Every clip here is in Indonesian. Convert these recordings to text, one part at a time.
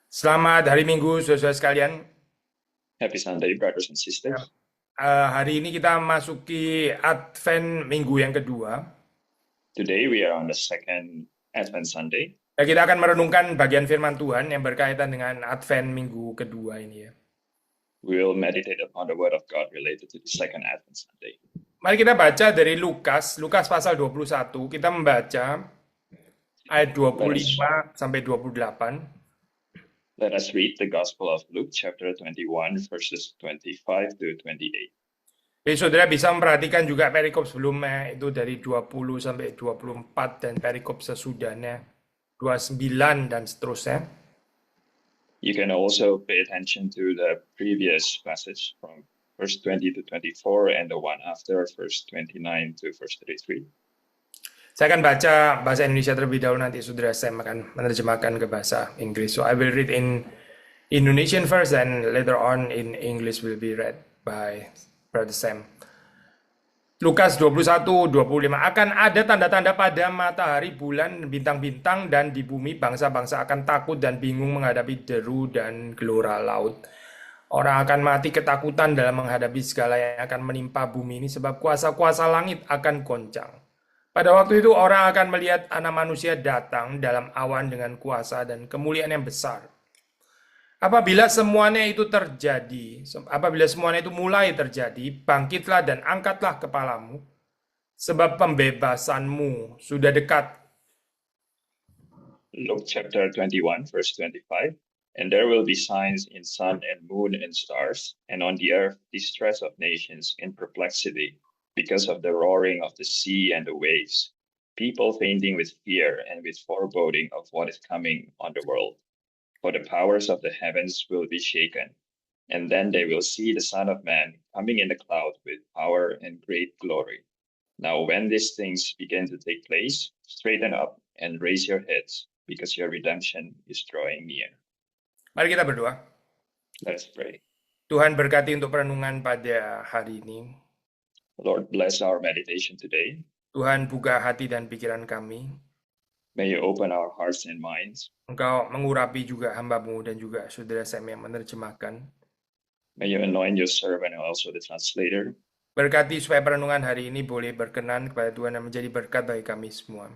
Selamat hari Minggu, saudara sekalian. Happy Sunday, brothers and Ya, sisters. hari ini kita masuki Advent minggu yang kedua. Today we are on the second Advent Sunday. Ya, kita akan merenungkan bagian firman Tuhan yang berkaitan dengan Advent minggu kedua ini ya. We will meditate upon the Word of God related to the second Advent Sunday. Mari kita baca dari Lukas pasal 21. Kita membaca ayat Let us, 25 sampai 28. let us read the Gospel of Luke, chapter 21, verses 25 to 28. Jadi saudara bisa memperhatikan juga perikop sebelumnya itu dari 20 sampai 24 dan perikop sesudahnya 29 dan seterusnya. You can also pay attention to the previous passage from verse 20 to 24 and the one after, verse 29 to verse 33. Saya akan baca bahasa Indonesia terlebih dahulu, nanti saudara Sam akan menerjemahkan ke bahasa Inggris. So I will read in Indonesian first and later on in English will be read by Brother Sam. Lukas 21:25. Akan ada tanda-tanda pada matahari, bulan, bintang-bintang, dan di bumi bangsa-bangsa akan takut dan bingung menghadapi deru dan gelora laut. Orang akan mati ketakutan dalam menghadapi segala yang akan menimpa bumi ini sebab kuasa-kuasa langit akan goncang. Pada waktu itu orang akan melihat Anak Manusia datang dalam awan dengan kuasa dan kemuliaan yang besar. Apabila semuanya itu mulai terjadi, bangkitlah dan angkatlah kepalamu, sebab pembebasanmu sudah dekat. Luke chapter 21, verse 25. And there will be signs in sun and moon and stars, and on the earth distress of nations in perplexity, because of the roaring of the sea and the waves, people fainting with fear and with foreboding of what is coming on the world. For the powers of the heavens will be shaken, and then they will see the Son of Man coming in the cloud with power and great glory. Now, when these things begin to take place, straighten up and raise your heads, because your redemption is drawing near. Mari kita berdoa. Let us pray. Tuhan berkati untuk perenungan pada hari ini. Lord, bless our meditation today. Tuhan buka hati dan pikiran kami. May you open our hearts and minds. Engkau mengurapi juga hamba-Mu dan juga saudara Sam yang menerjemahkan. May you anoint your servant and also the translator. Berkati supaya perenungan hari ini boleh berkenan kepada Tuhan dan menjadi berkat bagi kami semua.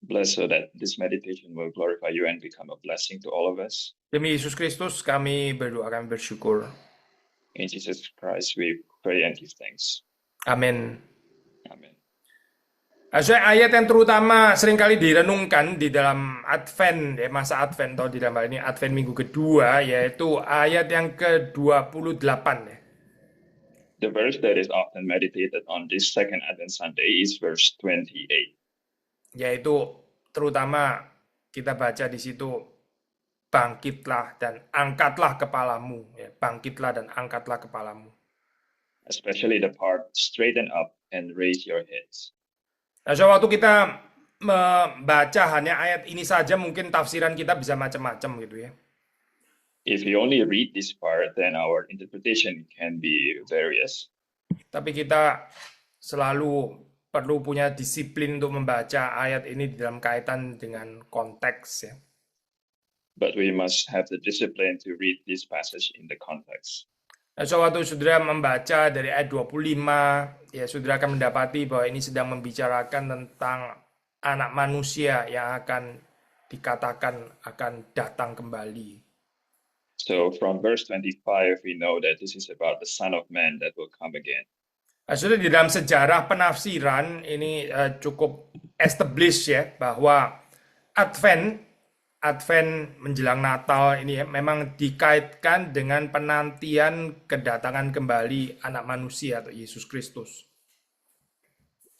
Bless so that this meditation will glorify you and become a blessing to all of us. Demi Yesus Kristus kami berdoa, kami bersyukur. In Jesus Christ we pray and give thanks. Amin. Amen. Ayat yang terutama seringkali direnungkan di dalam Advent, masa Advent atau di dalam hal ini Advent minggu kedua, yaitu ayat yang ke-28. The verse that is often meditated on this second Advent Sunday is verse 28. Yaitu terutama kita baca di situ, bangkitlah dan angkatlah kepalamu. Bangkitlah dan angkatlah kepalamu. Especially the part straighten up and raise your heads. Nah, so waktu kita membaca hanya ayat ini saja, mungkin tafsiran kita bisa macam-macam gitu ya. If you only read this part, then our interpretation can be various. Tapi kita selalu perlu punya disiplin untuk membaca ayat ini di dalam kaitan dengan konteks ya. But we must have the discipline to read this passage in the context. Nah, so waktu saudara membaca dari ayat 25, ya saudara akan mendapati bahwa ini sedang membicarakan tentang anak manusia yang akan dikatakan akan datang kembali. So from verse 25, we know that this is about the Son of Man that will come again. Nah, saudara, di dalam sejarah penafsiran ini cukup established ya, bahwa Advent menjelang Natal ini memang dikaitkan dengan penantian kedatangan kembali anak manusia atau Yesus Kristus.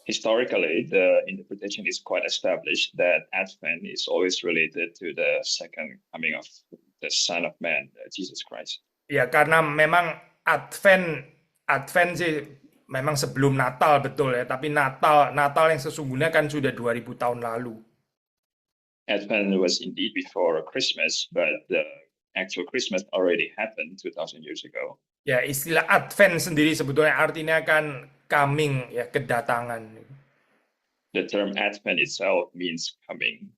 Historically, the interpretation is quite established that Advent is always related to the second coming of the Son of Man, Jesus Christ. Ya, karena memang Advent sih memang sebelum Natal betul ya, tapi Natal yang sesungguhnya kan sudah 2000 tahun lalu. Advent was indeed before Christmas, but the actual Christmas already happened 2000 years ago. Ya, istilah Advent sendiri sebetulnya artinya kan coming ya, kedatangan. The term Advent itself means coming.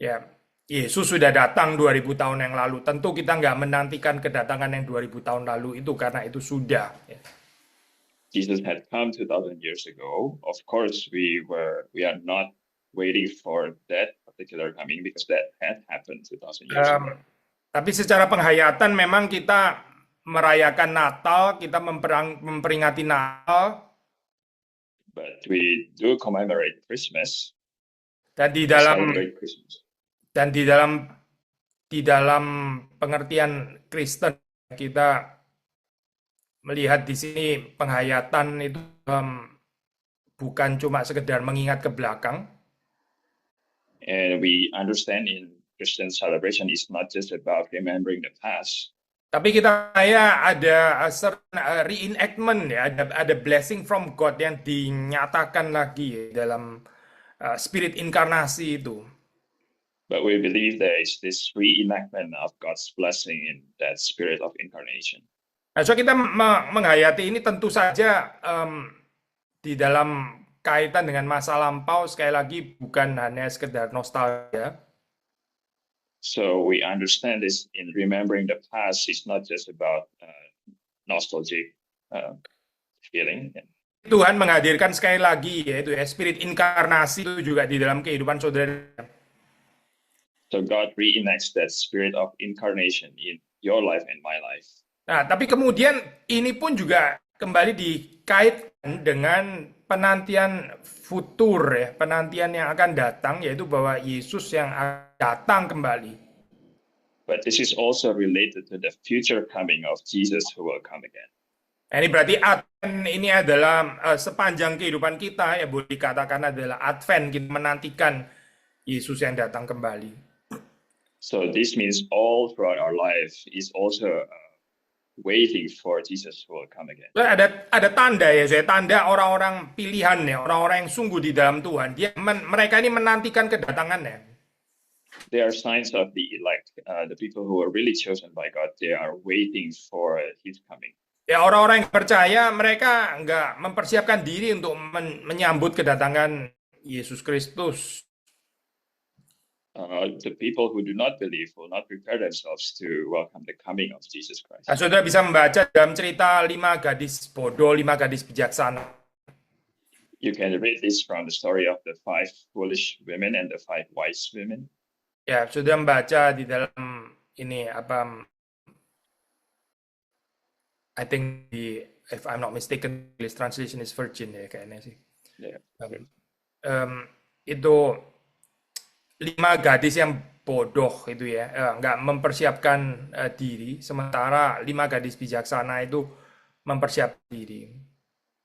Ya, Yesus sudah datang 2000 tahun yang lalu. Tentu kita nggak menantikan kedatangan yang 2000 tahun lalu itu karena itu sudah. Ya. Jesus had come 2000 years ago. Of course, we are not waiting for that particular coming because that had happened 2000 years Em, ago. tapi secara penghayatan memang kita merayakan Natal, kita memperingati Natal, But we do commemorate Christmas, dan di we dalam celebrate Christmas. dan di dalam pengertian Kristen kita melihat di sini penghayatan itu bukan cuma sekedar mengingat ke belakang, And we understand in Christian celebration is not just about remembering the past, tapi kita ada certain reenactment ya, ada blessing from God yang dinyatakan lagi ya, dalam spirit inkarnasi itu. but we believe there is this reenactment of God's blessing in that spirit of incarnation. Nah, so kita menghayati ini tentu saja di dalam kaitan dengan masa lampau, sekali lagi bukan hanya sekedar nostalgia. So we understand this in remembering the past is not just about nostalgic feeling. Tuhan menghadirkan sekali lagi yaitu ya spirit inkarnasi itu juga di dalam kehidupan saudara. So God reenacts that spirit of incarnation in your life and my life. Nah, tapi kemudian ini pun juga kembali dikaitkan dengan penantian futur ya, penantian yang akan datang yaitu bahwa Yesus yang akan datang kembali. But this is also related to the future coming of Jesus who will come again. Nah, ini berarti Advent ini adalah sepanjang kehidupan kita ya boleh dikatakan adalah Advent, kita menantikan Yesus yang datang kembali. So this means all throughout our life is also waiting for Jesus who will come again. Ada tanda ya, saya tanda orang-orang pilihan ya, orang-orang yang sungguh di dalam Tuhan. Mereka ini menantikan kedatangannya. There are signs of the elect, the people who are really chosen by God. They are waiting for His coming. Ya orang-orang yang percaya mereka nggak mempersiapkan diri untuk menyambut kedatangan Yesus Kristus. The people who do not believe will not prepare themselves to welcome the coming of Jesus Christ. Nah, saudara bisa membaca dalam cerita 5 gadis bodoh, 5 gadis bijaksana. You can read this from the story of the 5 foolish women and the 5 wise women. Ya, sudah membaca di dalam ini apa? I think if I'm not mistaken, English translation is virgin ya kayaknya sih. Yeah. Itu 5 gadis yang bodoh itu ya, nggak mempersiapkan diri, sementara 5 gadis bijaksana itu mempersiapkan diri.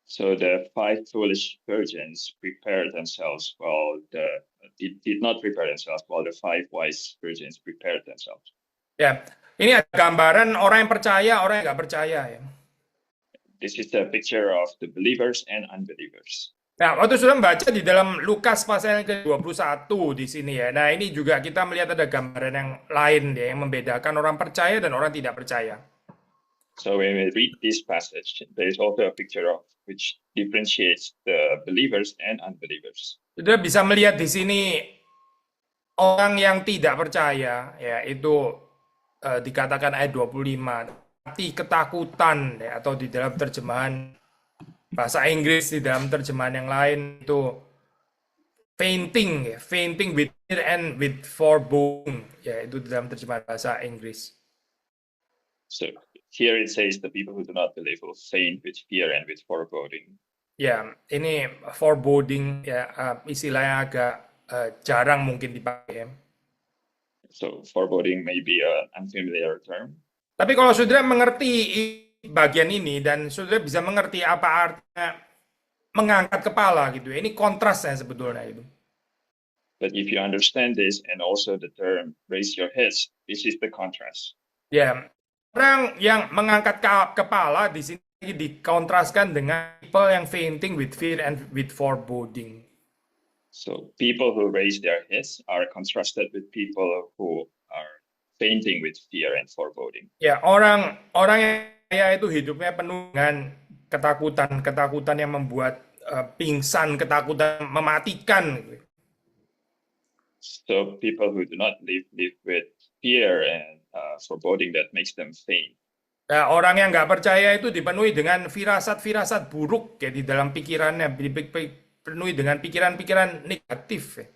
So the 5 foolish virgins prepared themselves while did not prepare themselves, while the 5 wise virgins prepared themselves. Ya, ini ada gambaran orang yang percaya, orang yang nggak percaya ya. This is a picture of the believers and unbelievers. Nah, waktu sudah membaca di dalam Lukas pasal yang ke-21 di sini ya. Nah, ini juga kita melihat ada gambaran yang lain ya, yang membedakan orang percaya dan orang tidak percaya. So when we read this passage, there is also a picture of which differentiates the believers and unbelievers. Sudah bisa melihat di sini orang yang tidak percaya ya itu dikatakan ayat 25, mati ketakutan ya, atau di dalam terjemahan bahasa Inggris, di dalam terjemahan yang lain itu fainting ya, fainting with fear and with foreboding ya, itu di dalam terjemahan bahasa Inggris. So here it says the people who do not believe will faint with fear and with foreboding. Ya, ini foreboding ya, istilahnya agak jarang mungkin dipakai. So foreboding may be an unfamiliar term. Tapi kalau saudara mengerti bagian ini dan saudara bisa mengerti apa artinya mengangkat kepala gitu ya, ini kontrasnya sebetulnya itu. But if you understand this and also the term raise your heads, this is the contrast. Ya, orang yang mengangkat kepala di sini dikontraskan dengan people yang fainting with fear and with foreboding. So people who raise their heads are contrasted with people who are fainting with fear and foreboding. Ya, orang yang kaya itu hidupnya penuh dengan ketakutan yang membuat pingsan, ketakutan mematikan. So people who do not live with fear and foreboding that makes them faint. Ya, orang yang nggak percaya itu dipenuhi dengan firasat-firasat buruk ya di dalam pikirannya, dipenuhi dengan pikiran-pikiran negatif. Ya.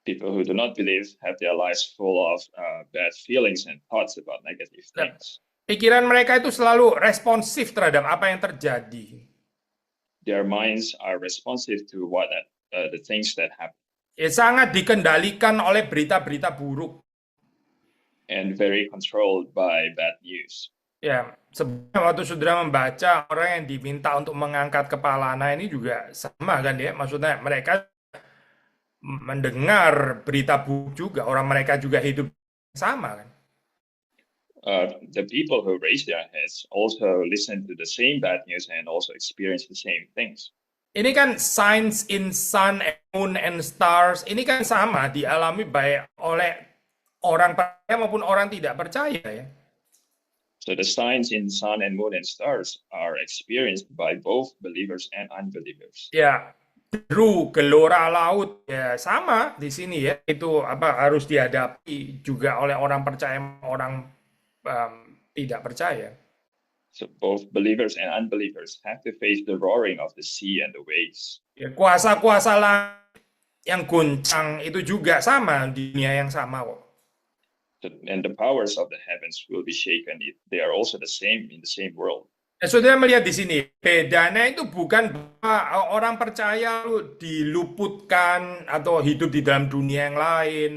People who do not believe have their lives full of bad feelings and thoughts about negative Nah, things. pikiran mereka itu selalu responsif terhadap apa yang terjadi. Their minds are responsive to the things that happen Ya, sangat dikendalikan oleh berita-berita buruk. and very controlled by bad news. Ya, sebenarnya waktu saudara membaca orang yang diminta untuk mengangkat kepala, nah ini juga sama kan ya, maksudnya mereka mendengar berita buruk juga, orang mereka juga hidup sama kan. The people who raise their heads also listen to the same bad news and also experience the same things. Ini kan signs in sun and moon and stars, ini kan sama dialami baik oleh orang percaya maupun orang tidak percaya ya. So the signs in sun and moon and stars are experienced by both believers and unbelievers. Ya, deru, gelora laut ya sama di sini ya. Itu apa harus dihadapi juga oleh orang percaya, orang tidak percaya. So both believers and unbelievers have to face the roaring of the sea and the waves. Ya, kuasa-kuasa langit yang goncang itu juga sama di dunia yang sama kok. And the powers of the heavens will be shaken. They are also the same in the same world. Saudara melihat di sini, bedanya itu bukan bahwa orang percaya diluputkan atau hidup di dalam dunia yang lain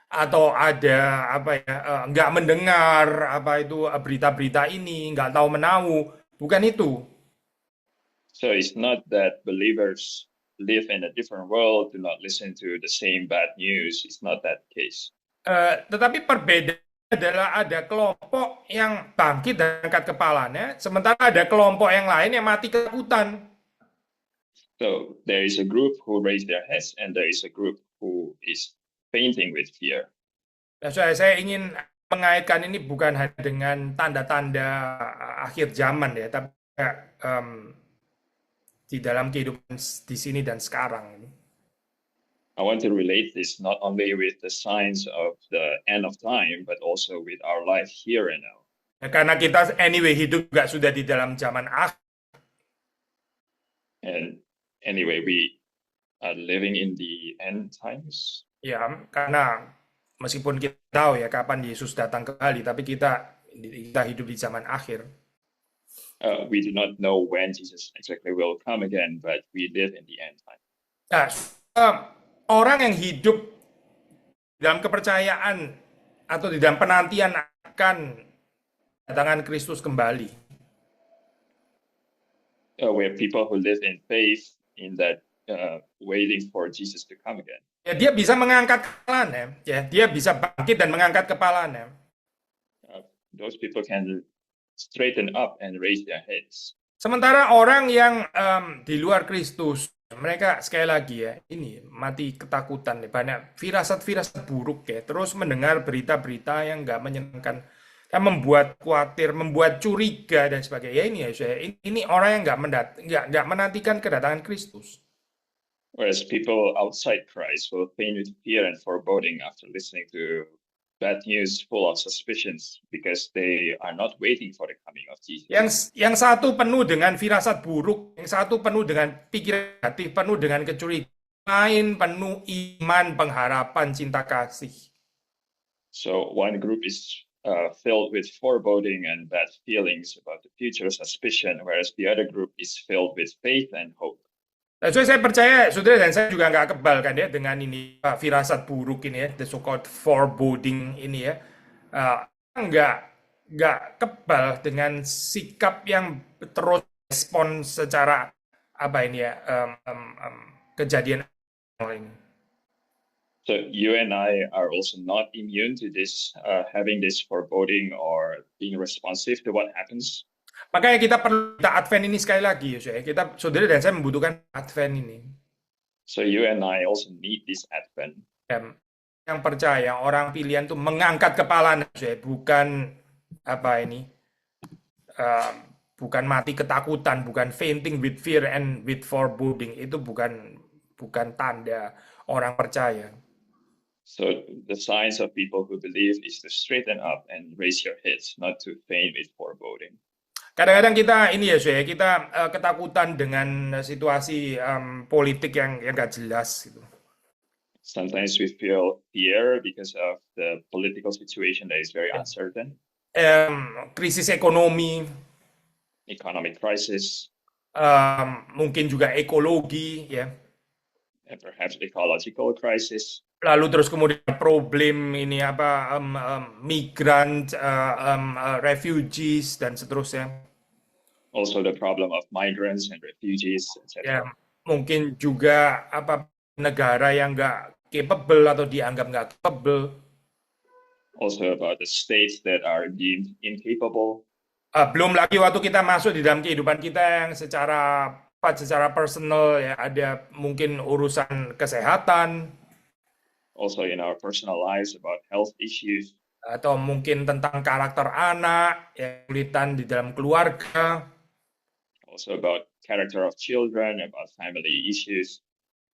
atau ada apa ya nggak mendengar apa itu berita-berita ini, nggak tahu menahu, bukan itu. So it's not that believers live in a different world, do not listen to the same bad news. It's not that case. Tetapi perbedaan adalah ada kelompok yang bangkit dan angkat kepalanya, sementara ada kelompok yang lain yang mati ketakutan. So there is a group who raise their heads and there is a group who is fainting with fear. Nah, saya ingin mengaitkan ini bukan hanya dengan tanda-tanda akhir zaman ya, tapi di dalam kehidupan di sini dan sekarang ini. I want to relate this not only with the signs of the end of time, but also with our life here and now. Ya, karena kita anyway hidup juga sudah di dalam zaman akhir. And anyway, we are living in the end times. Ya, karena meskipun kita tahu ya kapan Yesus datang kembali, tapi kita hidup di zaman akhir. We do not know when Jesus exactly will come again, but we live in the end time. Nah, orang yang hidup dalam kepercayaan atau di dalam penantian akan kedatangan Kristus kembali. Where people who live in faith in that waiting for Jesus to come again. Ya, dia bisa mengangkat kepalanya, ya, dia bisa bangkit dan mengangkat kepalanya. Those people can straighten up and raise their heads. Sementara orang yang di luar Kristus, mereka sekali lagi ya, ini mati ketakutan nih, banyak firasat-firasat buruk ya, terus mendengar berita-berita yang nggak menyenangkan, yang membuat khawatir, membuat curiga dan sebagainya. Ini ya, ini orang yang nggak menantikan kedatangan Kristus. Whereas people outside Christ will faint with fear and foreboding after listening to bad news full of suspicions because they are not waiting for the coming of Jesus. Yang satu penuh dengan firasat buruk, yang satu penuh dengan pikiran negatif, penuh dengan kecurigaan, lain penuh iman, pengharapan, cinta kasih. So one group is filled with foreboding and bad feelings about the future, suspicion, whereas the other group is filled with faith and hope. Nah, so saya percaya, saudara, dan saya juga nggak kebal kan ya dengan ini firasat buruk ini ya, the so-called foreboding ini ya, nggak kebal dengan sikap yang terus respon secara apa ini ya kejadian ini. So you and I are also not immune to this, having this foreboding or being responsive to what happens. Makanya kita perlu Advent ini sekali lagi, ya. Kita, saudara dan saya membutuhkan Advent ini. So you and I also need this Advent. Yang percaya orang pilihan itu mengangkat kepala, ya. Bukan apa ini, bukan mati ketakutan, bukan fainting with fear and with foreboding. Itu bukan tanda orang percaya. So the signs of people who believe is to straighten up and raise your heads, not to faint with foreboding. Kadang-kadang kita ini ya, Shay, kita ketakutan dengan situasi politik yang nggak jelas gitu. Sometimes we feel fear because of the political situation that is very Yeah. uncertain, Krisis ekonomi, economic crisis, mungkin juga ekologi, ya. and perhaps ecological crisis. Lalu terus kemudian problem ini apa migran, refugees dan seterusnya. Also the problem of migrants and refugees, Ya, etc. mungkin juga apa negara yang nggak capable atau dianggap nggak capable. Also about the states that are deemed incapable. Belum lagi waktu kita masuk di dalam kehidupan kita yang secara personal ya, ada mungkin urusan kesehatan Also in our personal lives about health issues, atau mungkin tentang karakter anak, ya, kesulitan di dalam keluarga. also about character of children, about family issues.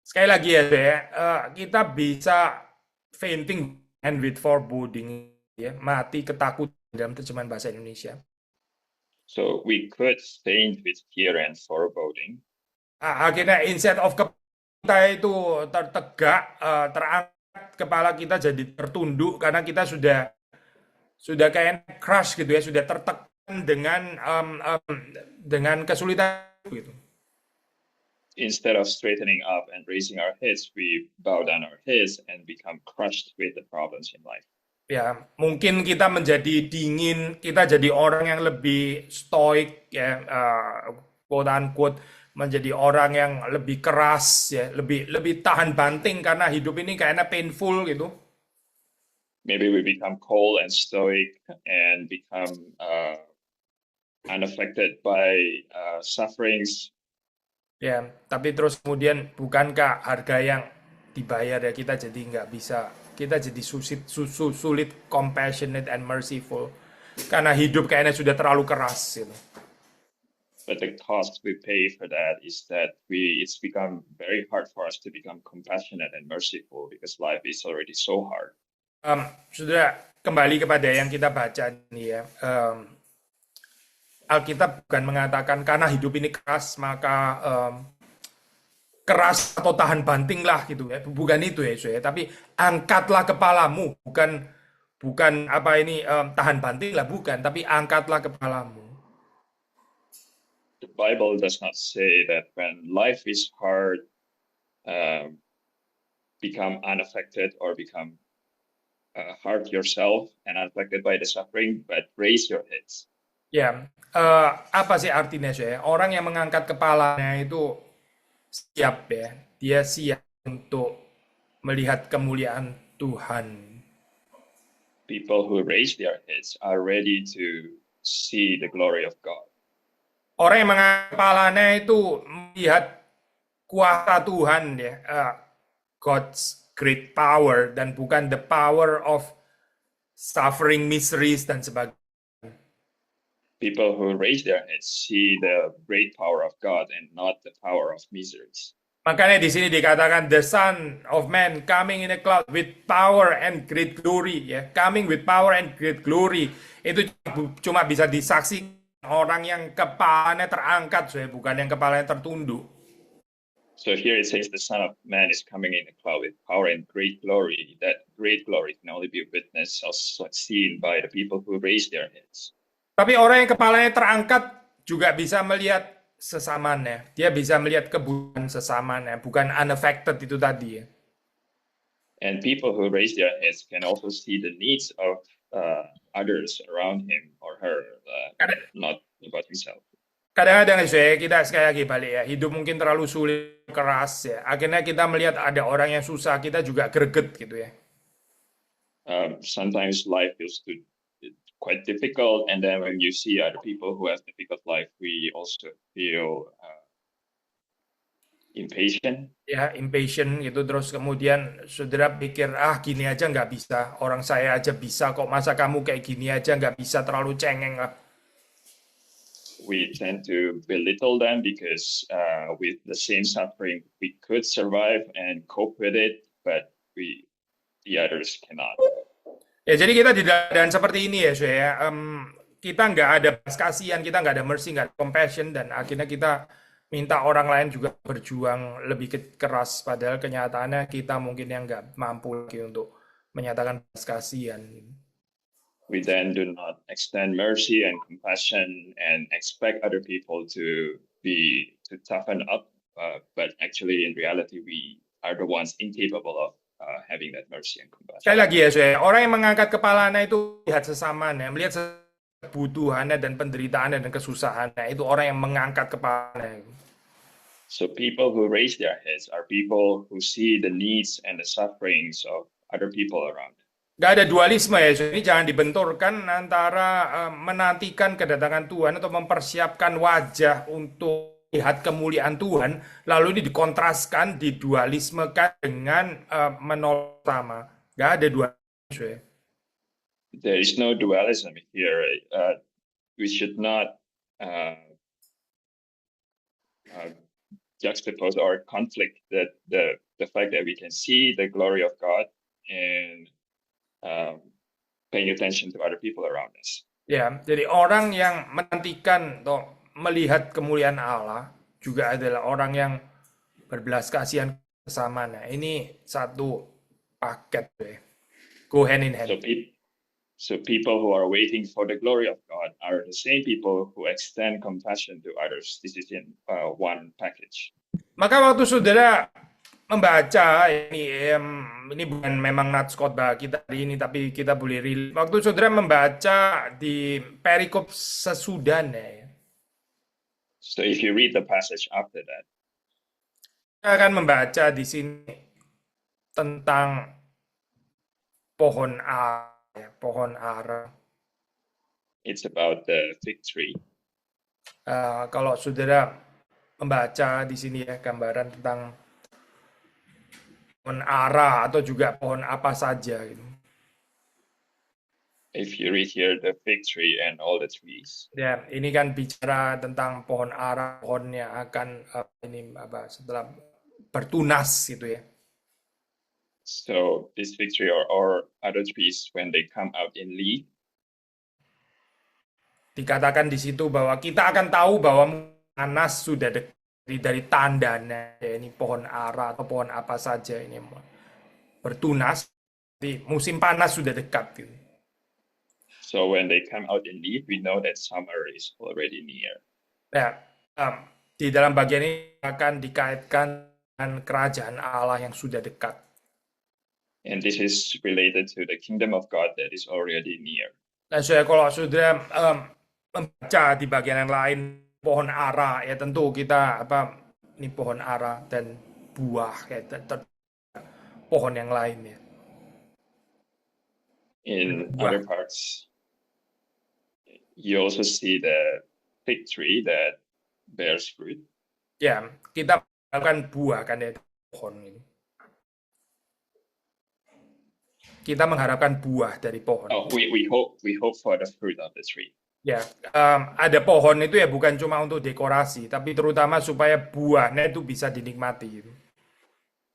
Sekali lagi ya, kita bisa fainting and with foreboding, ya, mati ketakutan dalam terjemahan bahasa Indonesia. So we could faint with fear and foreboding. Akhirnya instead of kita itu tertegak, terangkat kepala kita jadi tertunduk karena kita sudah kayak crush gitu ya, sudah tertekan dengan kesulitan gitu. Instead of straightening up and raising our heads, we bow down our heads and become crushed with the problems in life. Ya, mungkin kita menjadi dingin, kita jadi orang yang lebih stoik ya, quote unquote, menjadi orang yang lebih keras ya, lebih tahan banting karena hidup ini kayaknya painful gitu. Maybe we become cold and stoic and become unaffected by sufferings. Ya, tapi terus kemudian bukankah harga yang dibayar ya kita jadi nggak bisa, kita jadi sulit compassionate and merciful karena hidup kayaknya sudah terlalu keras gitu. But the cost we pay for that is that it's become very hard for us to become compassionate and merciful because life is already so hard. Sudah kembali kepada yang kita baca nih ya. Alkitab bukan mengatakan karena hidup ini keras maka keras atau tahan bantinglah gitu ya. Bukan itu ya, so, ya. Tapi angkatlah kepalamu, bukan apa ini tahan bantinglah, bukan, tapi angkatlah kepalamu. The Bible does not say that when life is hard, become unaffected or become hard yourself and unaffected by the suffering, but raise your heads. Ya, apa sih artinya saya? Orang yang mengangkat kepalanya itu siap ya, dia siap untuk melihat kemuliaan Tuhan. People who raise their heads are ready to see the glory of God. Orang yang mengangkat kepalanya itu melihat kuasa Tuhan ya, God's great power dan bukan the power of suffering, miseries dan sebagainya. People who raise their heads see the great power of God and not the power of miseries. Makanya di sini dikatakan the Son of Man coming in a cloud with power and great glory ya, coming with power and great glory itu cuma bisa disaksikan orang yang kepalanya terangkat, so, bukan yang kepalanya tertunduk. So here it says the Son of Man is coming in a cloud with power and great glory. That great glory can only be witnessed or seen by the people who raise their heads. Tapi orang yang kepalanya terangkat juga bisa melihat sesamanya. Dia bisa melihat kebutuhan sesamanya, bukan unaffected itu tadi ya. And people who raise their heads can also see the needs of others around him or her, not about himself. Kadang-kadang kita sekali lagi balik ya, hidup mungkin terlalu sulit, keras ya. Akhirnya kita melihat ada orang yang susah, kita juga greget gitu ya. Sometimes life feels quite difficult, and then when you see other people who have difficult life, we also feel impatient. Ya, impatient gitu, terus kemudian saudara pikir gini aja nggak bisa, orang saya aja bisa kok, masa kamu kayak gini aja nggak bisa, terlalu cengeng lah. We tend to belittle them because with the same suffering we could survive and cope with it, but the others cannot. Ya, jadi kita di keadaan seperti ini ya, Shay, ya. Kita nggak ada belas kasihan, kita nggak ada mercy, nggak ada compassion, dan akhirnya kita minta orang lain juga berjuang lebih keras, padahal kenyataannya kita mungkin yang nggak mampu lagi untuk menyatakan belas kasihan. We then do not extend mercy and compassion and expect other people to toughen up, but actually in reality we are the ones incapable of having that mercy and compassion. Sekali lagi ya, Shay, orang yang mengangkat kepalanya itu melihat sesamanya, melihat kebutuhannya dan penderitaannya dan kesusahannya, itu orang yang mengangkat kepalanya. So people who raise their heads are people who see the needs and the sufferings of other people around. Gak ada dualisme ya, ini jangan dibenturkan antara menantikan kedatangan Tuhan atau mempersiapkan wajah untuk lihat kemuliaan Tuhan, lalu ini dikontraskan, didualismekan dengan menolak sama. Gak ada dualisme ya. There is no dualism here. We should not juxtapose or conflict that the fact that we can see the glory of God and paying attention to other people around us. Ya, jadi orang yang menantikan atau melihat kemuliaan Allah juga adalah orang yang berbelas kasihan kesamanya. Ini satu paket, go hand in hand. So people who are waiting for the glory of God are the same people who extend compassion to others. This is in one package. Maka waktu saudara membaca ini bukan memang nats khotbah kita hari ini, tapi kita boleh relate. Waktu saudara membaca di perikop sesudahnya, so if you read the passage after that, kita akan membaca di sini tentang pohon ara. It's about the fig tree. Kalau saudara membaca di sini ya gambaran tentang pohon ara atau juga pohon apa saja gitu. If you read here the fig tree and all the trees. Ya, ini kan bicara tentang pohon ara, pohonnya akan setelah bertunas gitu ya. So this fig tree or other trees when they come out in leaf. Dikatakan di situ bahwa kita akan tahu bahwa panas sudah dekat dari tandanya, ya, ini pohon ara atau pohon apa saja ini bertunas, di musim panas sudah dekat gitu. So when they come out in leaf, we know that summer is already near. Ya, di dalam bagian ini akan dikaitkan dengan kerajaan Allah yang sudah dekat. And this is related to the kingdom of God that is already near. Dan kalau sudah membaca di bagian yang lain pohon ara, ya tentu kita ini pohon ara dan buah ya pohon yang lain ya. In other parts, you also see the fig tree that bears fruit. Ya, kita mengharapkan buah kan ya pohon ini. Kita mengharapkan buah dari pohon. Oh, we hope for the fruit of the tree. Ya, ada pohon itu ya bukan cuma untuk dekorasi, tapi terutama supaya buahnya itu bisa dinikmati.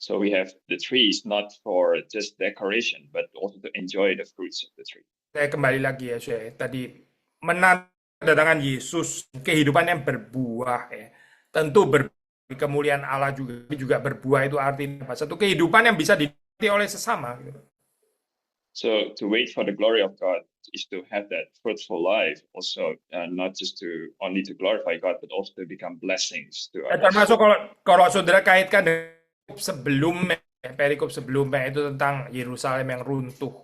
So we have the trees not for just decoration, but also to enjoy the fruits of the tree. Saya kembali lagi ya, saya tadi menanti kedatangan Yesus, kehidupan yang berbuah ya. Tentu kemuliaan Allah juga berbuah, itu artinya satu kehidupan yang bisa dinikmati oleh sesama. So to wait for the glory of God is to have that fruitful life, also not just to only to glorify God, but also to become blessings to others. Termasuk kalau saudara kaitkan dengan sebelumnya, perikop sebelumnya itu tentang Yerusalem yang runtuh.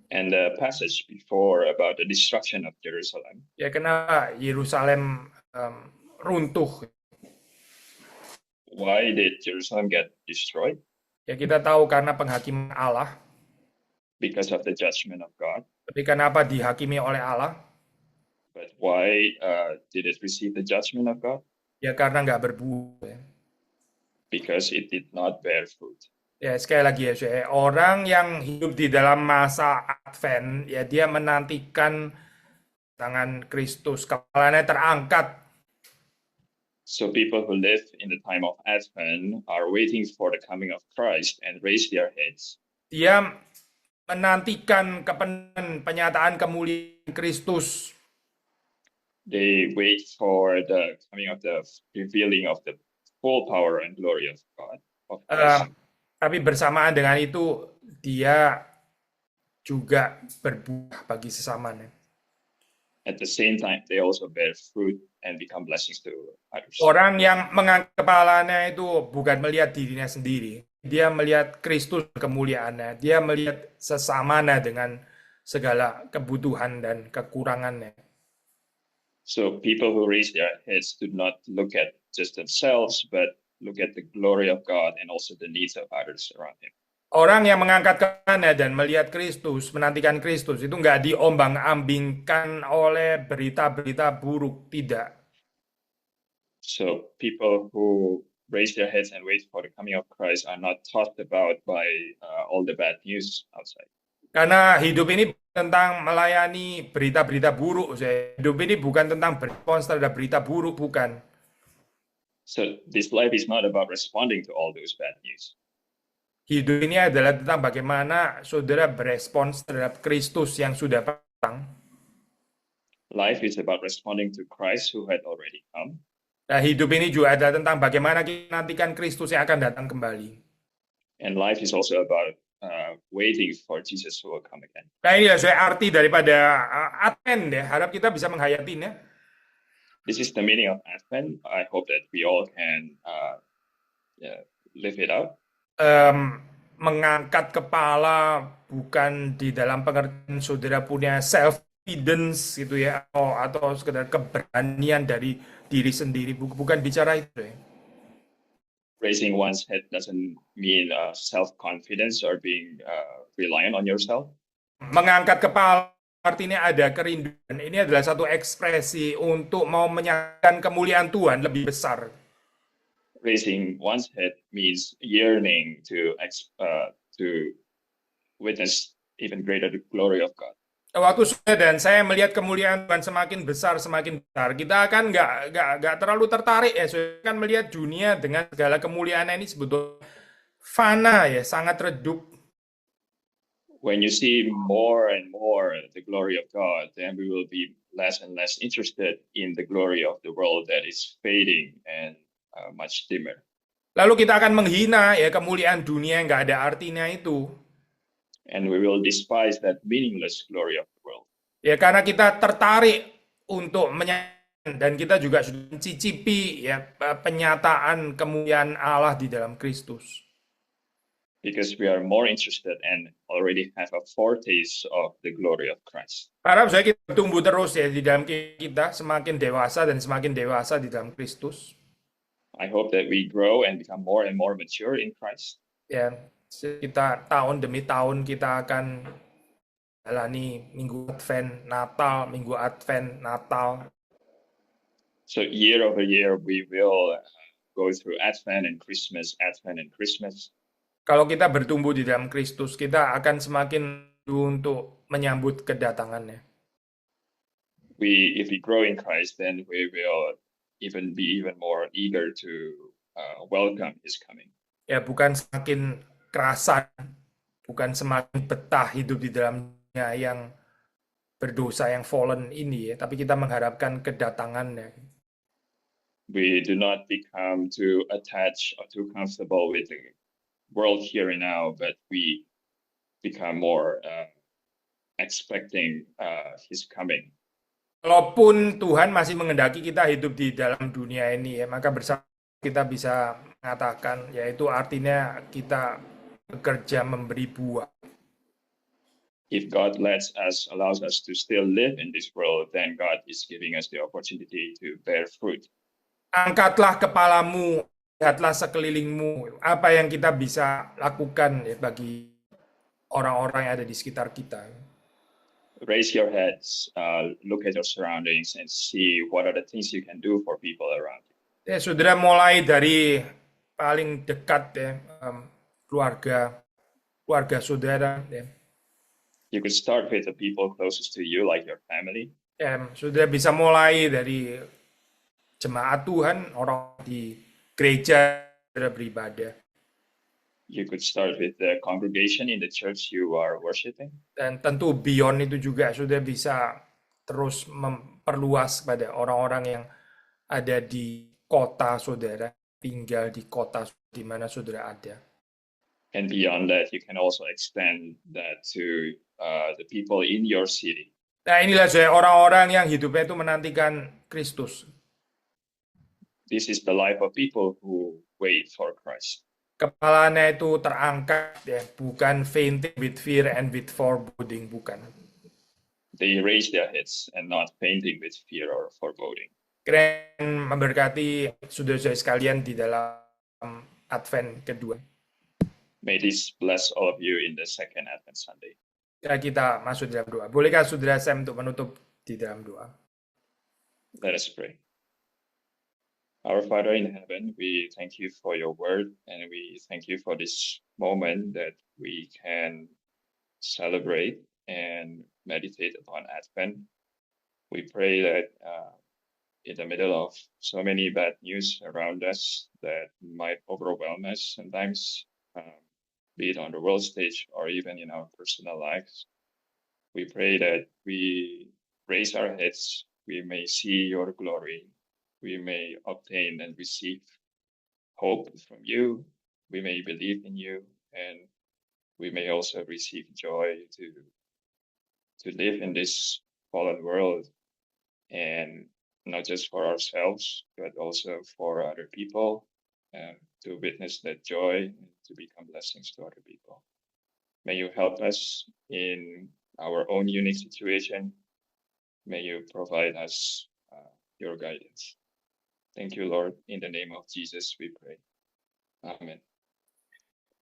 And the passage before about the destruction of Jerusalem. Ya, kenapa Yerusalem runtuh? Why did Jerusalem get destroyed? Ya, kita tahu karena penghakiman Allah. Because of the judgment of God. Tapi kenapa dihakimi oleh Allah? But why did it receive the judgment of God? Ya, karena nggak berbuah. Ya. Because it did not bear fruit. Ya, sekali lagi ya, saya orang yang hidup di dalam masa Advent, ya dia menantikan tangan Kristus, kepalanya terangkat. So people who live in the time of Advent are waiting for the coming of Christ and raise their heads. Dia menantikan penyataan kemuliaan Kristus. They wait for the coming of the revealing of the full power and glory of God, of Christ. Tapi bersamaan dengan itu, dia juga berbuah bagi sesamanya. At the same time, they also bear fruit and become blessings to others. Orang yang mengangkat kepalanya itu bukan melihat dirinya sendiri. Dia melihat Kristus kemuliaannya. Dia melihat sesamanya dengan segala kebutuhan dan kekurangannya. So people who raise their heads do not look at just themselves, but look at the glory of God and also the needs of others around him. Orang yang mengangkat kepalanya dan melihat Kristus, menantikan Kristus, itu nggak diombang-ambingkan oleh berita-berita buruk, tidak. So people who raise their heads and wait for the coming of Christ are not tossed about by all the bad news outside. Karena hidup ini tentang melayani berita-berita buruk. Hidup ini bukan tentang berespons terhadap berita buruk, bukan. So this life is not about responding to all those bad news. Hidup ini adalah tentang bagaimana saudara berespons terhadap Kristus yang sudah datang. Life is about responding to Christ who had already come. Nah, hidup ini juga adalah tentang bagaimana kita nantikan Kristus yang akan datang kembali. And life is also about waiting for Jesus who will come again. Nah, ini ya saya arti daripada Advent ya. Harap kita bisa menghayatinya. This is the meaning of Advent. I hope that we all can live it out. Mengangkat kepala bukan di dalam pengertian saudara punya self-confidence gitu ya, atau sekedar keberanian dari diri sendiri, bukan bicara itu ya. Raising one's head doesn't mean self-confidence or being reliant on yourself. Menangkat kepala artinya ada kerinduan. Ini adalah satu ekspresi untuk mau menyatakan kemuliaan Tuhan lebih besar. Raising one's head means yearning to witness even greater the glory of God. Waktu saya dan saya melihat kemuliaan Tuhan semakin besar, kita akan nggak terlalu tertarik ya. Saya akan melihat dunia dengan segala kemuliaan ini sebetulnya fana ya, sangat redup. When you see more and more the glory of God, then we will be less and less interested in the glory of the world that is fading and much dimmer. Lalu kita akan menghina ya kemuliaan dunia yang nggak ada artinya itu. And we will despise that meaningless glory of the world. Ya karena kita tertarik untuk menyaksikan dan kita juga sudah mencicipi ya penyataan kemuliaan Allah di dalam Kristus. Because we are more interested and already have a foretaste of the glory of Christ. Harap saya kita tumbuh terus ya di dalam kita, semakin dewasa dan semakin dewasa di dalam Kristus. I hope that we grow and become more and more mature in Christ. Ya, kita tahun demi tahun kita akan jalani Minggu Advent, Natal, Minggu Advent, Natal. So year over year we will go through Advent and Christmas, Advent and Christmas. Kalau kita bertumbuh di dalam Kristus, kita akan semakin untuk menyambut kedatangannya. If we grow in Christ, then we will be even more eager to welcome His coming. Ya, bukan semakin kerasan, bukan semakin betah hidup di dalam dunia yang berdosa, yang fallen ini ya, tapi kita mengharapkan kedatangannya. We do not become too attached or too comfortable with the world here and now, but we become more expecting His coming. Walaupun Tuhan masih menghendaki kita hidup di dalam dunia ini ya, maka bersama kita bisa mengatakan, yaitu artinya kita bekerja memberi buah. If God allows us to still live in this world, then God is giving us the opportunity to bear fruit. Angkatlah kepalamu, lihatlah sekelilingmu, apa yang kita bisa lakukan ya, bagi orang-orang yang ada di sekitar kita. Raise your heads, look at your surroundings and see what are the things you can do for people around you. Ya, saudara mulai dari paling dekat ya, keluarga saudara ya. You could start with the people closest to you, like your family. Ya, saudara bisa mulai dari jemaat Tuhan, orang di gereja, saudara beribadah. You could start with the congregation in the church you are worshiping. Dan tentu beyond itu juga sudah bisa terus memperluas pada orang-orang yang ada di kota saudara, tinggal di kota di mana saudara ada. And beyond that, you can also extend that to the people in your city. Nah inilah saya orang-orang yang hidupnya itu menantikan Kristus. This is the life of people who wait for Christ. Kepalanya itu terangkat ya, bukan fainting with fear and with foreboding, bukan. They raise their heads and not fainting with fear or foreboding. Keren memberkati saudara-saudara sekalian di dalam Advent kedua. May this bless all of you in the second Advent Sunday. Kita masuk dalam doa. Bolehkah saudara Sam untuk menutup di dalam doa? Let us pray. Our Father in heaven, we thank you for your word, and we thank you for this moment that we can celebrate and meditate upon Advent. We pray that in the middle of so many bad news around us that might overwhelm us sometimes, be it on the world stage or even in our personal lives, we pray that we raise our heads, we may see your glory, we may obtain and receive hope from you, we may believe in you, and we may also receive joy to live in this fallen world, and not just for ourselves, but also for other people, to witness that joy and to become blessings to other people. May you help us in our own unique situation. May you provide us your guidance. Thank you, Lord. In the name of Jesus, we pray. Amen.